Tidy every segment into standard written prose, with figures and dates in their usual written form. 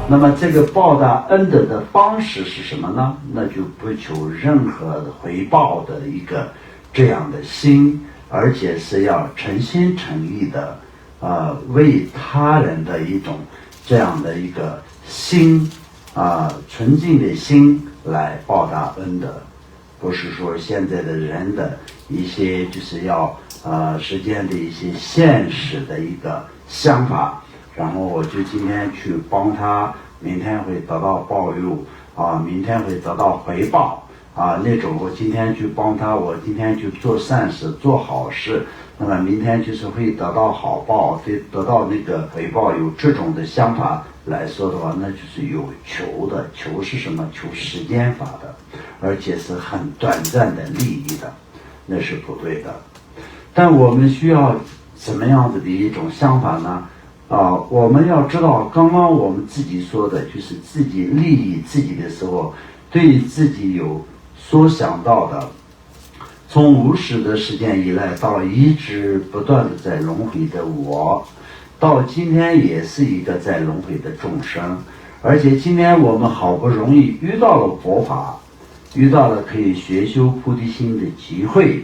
那么这个报答恩德的方式是什么呢？那就不求任何回报的一个这样的心，而且是要诚心诚意的为他人的一种这样的一个心纯净的心来报答恩德，不是说现在的人的一些就是要实践的一些现实的一个想法，然后我就今天去帮他，明天会得到报佑明天会得到回报那种我今天去帮他，我今天去做善事做好事，那么明天就是会得到好报，会得到那个回报，有这种的想法来说的话，那就是有求的。求是什么？求时间法的，而且是很短暂的利益的，那是不对的。但我们需要什么样子的一种想法呢？我们要知道，刚刚我们自己说的，就是自己利益自己的时候，对自己有所想到的，从无始的时间以来，到一直不断的在轮回的我，到今天也是一个在轮回的众生，而且今天我们好不容易遇到了佛法，遇到了可以学修菩提心的机会，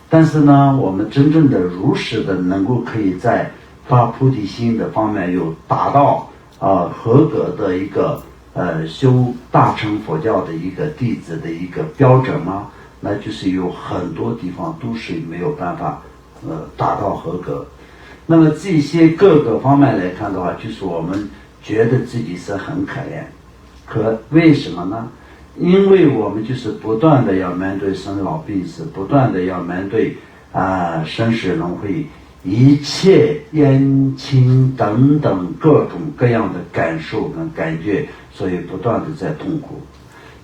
但是呢，我们真正的如实的能够可以在发菩提心的方面有达到合格的一个修大乘佛教的一个弟子的一个标准吗？那就是有很多地方都是没有办法达到合格。那么这些各个方面来看的话，就是我们觉得自己是很可怜，为什么呢？因为我们就是不断的要面对生老病死，不断的要面对生死轮回，一切冤亲等等各种各样的感受跟感觉，所以不断的在痛苦。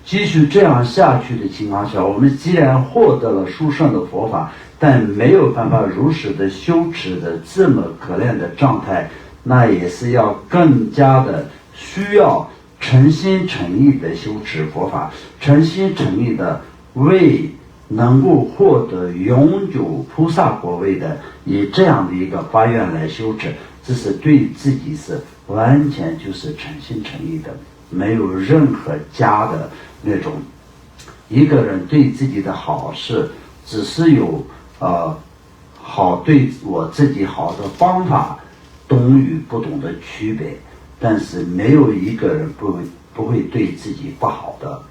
继续这样下去的情况下，我们既然获得了殊胜的佛法，但没有办法如实的修持的这么可怜的状态，那也是要更加的需要诚心诚意的修持佛法，诚心诚意的为能够获得永久菩萨果位的，以这样的一个发愿来修持，这是对自己是完全就是诚心诚意的，没有任何假的那种。一个人对自己的好事，只是有好对我自己好的方法，懂与不懂的区别，但是没有一个人不会对自己不好的。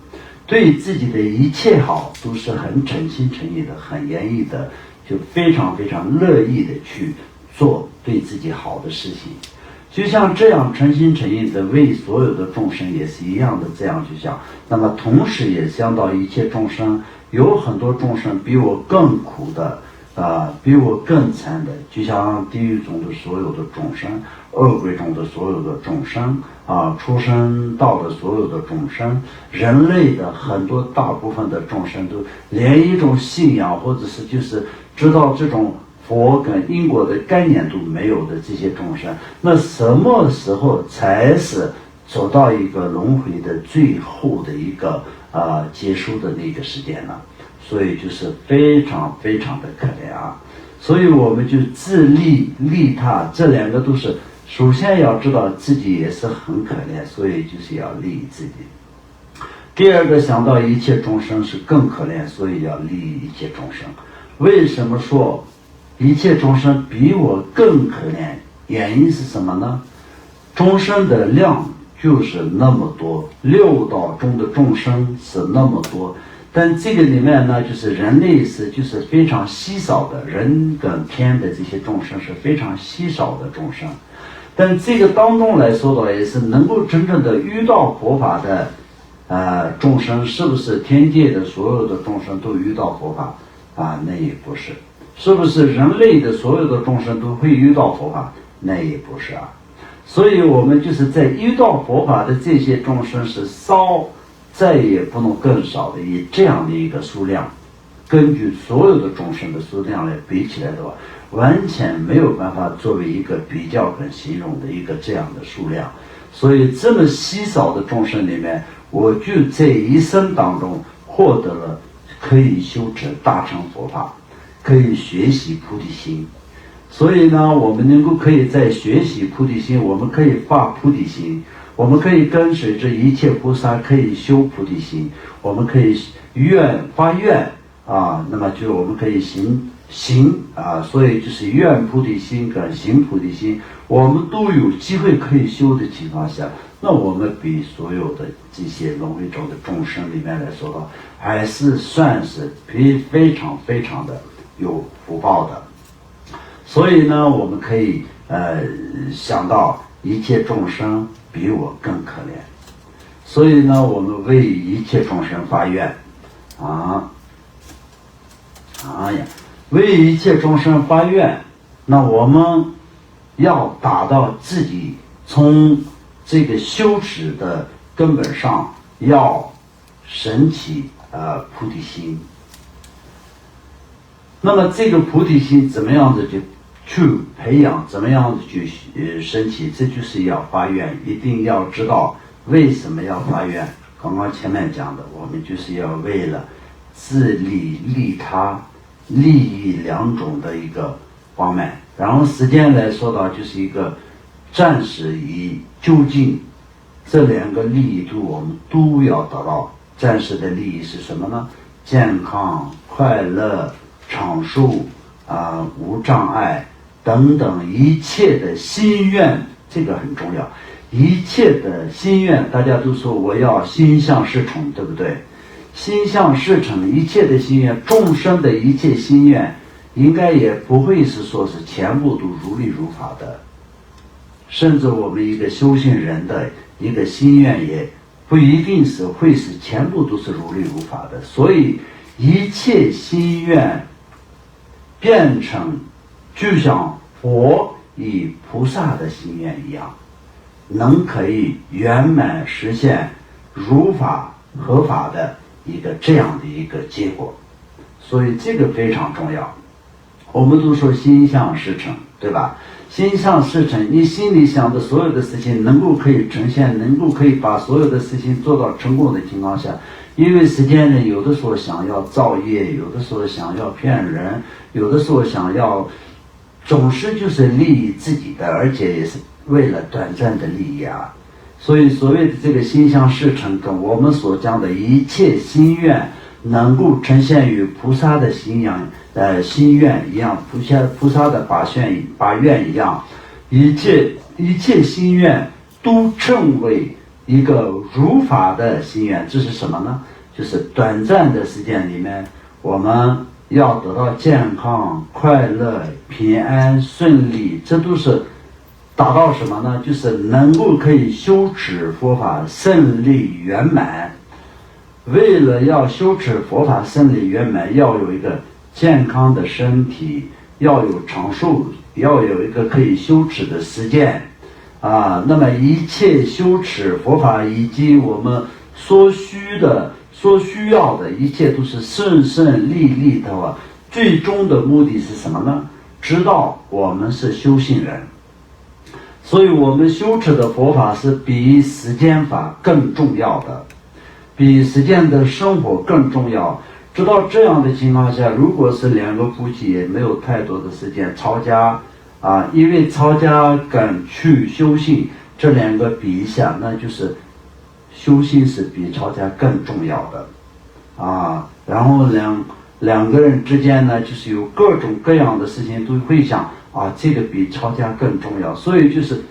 对自己的一切好都是很诚心诚意的，很愿意的，就非常非常乐意的去做对自己好的事情。就像这样诚心诚意的为所有的众生也是一样的这样去想，那么同时也想到一切众生，有很多众生比我更苦的比我更惨的，就像地狱中的所有的众生，恶鬼中的所有的众生畜生道的所有的众生，人类的很多大部分的众生都连一种信仰或者是就是知道这种佛跟因果的概念都没有的这些众生，那什么时候才是走到一个轮回的最后的一个结束的那个时间呢？所以就是非常非常的可怜所以我们就自利利他，这两个都是首先要知道自己也是很可怜，所以就是要利益自己。第二个想到一切众生是更可怜，所以要利益一切众生。为什么说一切众生比我更可怜？原因是什么呢？众生的量就是那么多，六道中的众生是那么多，但这个里面呢，就是人类就是非常稀少的，人跟天的这些众生是非常稀少的众生。但这个当中来说的话，也是能够真正的遇到佛法的众生，是不是天界的所有的众生都遇到佛法那也不是。是不是人类的所有的众生都会遇到佛法？那也不是所以我们就是在遇到佛法的这些众生是少，再也不能更少的，以这样的一个数量，根据所有的众生的数量来比起来的话，完全没有办法作为一个比较跟形容的一个这样的数量。所以这么稀少的众生里面，我就在一生当中获得了可以修持大乘佛法，可以学习菩提心。所以呢，我们能够可以在学习菩提心，我们可以发菩提心，我们可以跟随着一切菩萨，可以修菩提心，我们可以发愿啊，那么就我们可以行啊，所以就是愿菩提心跟行菩提心，我们都有机会可以修的情况下，那我们比所有的这些轮回中的众生里面来说的话，还是算是非常非常的有福报的。所以呢，我们可以想到一切众生比我更可怜，所以呢，我们为一切众生发愿为一切众生发愿，那我们要达到自己从这个修持的根本上要升起菩提心。那么这个菩提心怎么样子去培养，怎么样子去升起，这就是要发愿，一定要知道为什么要发愿。刚刚前面讲的，我们就是要为了自利利他利益两种的一个方面，然后时间来说到就是一个暂时与就近这两个利益度我们都要得到。暂时的利益是什么呢？健康、快乐、长寿无障碍等等一切的心愿，这个很重要。一切的心愿，大家都说我要心向事成，对不对？心向事成，一切的心愿，众生的一切心愿，应该也不会是说是全部都如理如法的，甚至我们一个修行人的一个心愿也不一定是会是全部都是如理如法的。所以一切心愿变成就像佛与菩萨的心愿一样，能可以圆满实现如法合法的一个这样的一个结果。所以这个非常重要。我们都说心向事成，对吧？心向事成，你心里想的所有的事情能够可以呈现，能够可以把所有的事情做到成功的情况下，因为时间人有的时候想要造业，有的时候想要骗人，有的时候想要总是就是利益自己的，而且也是为了短暂的利益啊。所以所谓的这个心向事成，跟我们所讲的一切心愿能够呈现于菩萨的心愿一样，菩萨的把愿一样，一切心愿都称为一个如法的心愿。这是什么呢？就是短暂的时间里面，我们要得到健康、快乐、平安、顺利，这都是达到什么呢？就是能够可以修持佛法胜利圆满。为了要修持佛法胜利圆满，要有一个健康的身体，要有长寿，要有一个可以修持的实践那么一切修持佛法以及我们所需要的一切都是顺顺利利的话，最终的目的是什么呢？知道我们是修行人，所以我们修持的佛法是比实践法更重要的，比实践的生活更重要。知道这样的情况下，如果是两个夫妻也没有太多的时间吵架因为吵架跟去修行这两个比一下，那就是修行是比吵架更重要的然后两个人之间呢，就是有各种各样的事情都会想这个比吵架更重要。所以就是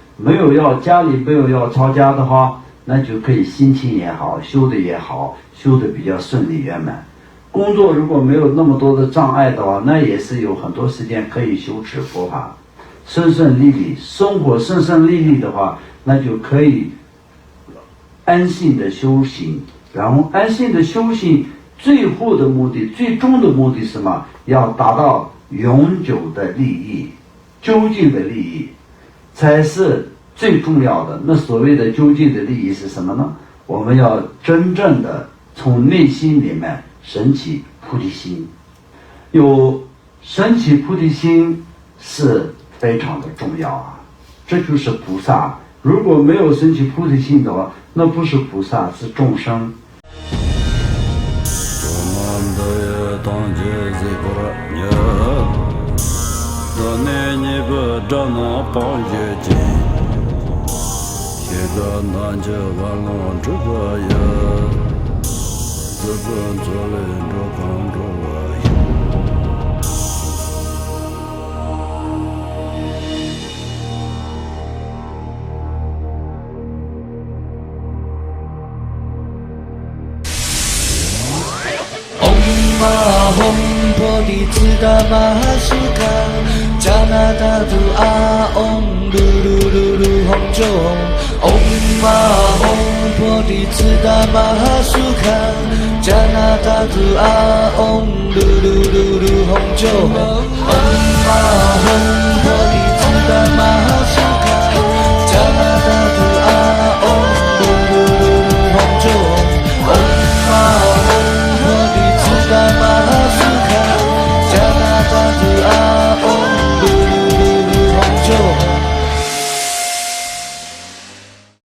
家里没有要吵架的话，那就可以心情也好，修的也好，修的比较顺利圆满。工作如果没有那么多的障碍的话，那也是有很多时间可以修持佛法，顺顺利利。生活顺顺利利的话，那就可以安心的修行。然后安心的修行，最后的目的，最终的目的是什么？要达到永久的利益，究竟的利益才是最重要的。那所谓的究竟的利益是什么呢？我们要真正的从内心里面升起菩提心。有升起菩提心是非常的重要这就是菩萨。如果没有升起菩提心的话，那不是菩萨，是众生。个南极安龙这个也，自本自领这康这个也。Om Bodhi Mahasuka Janata Tu A Om Lulu Hong Jong Om Bodhi Mahasuka Janata Tu A Om Lulu Hong Jong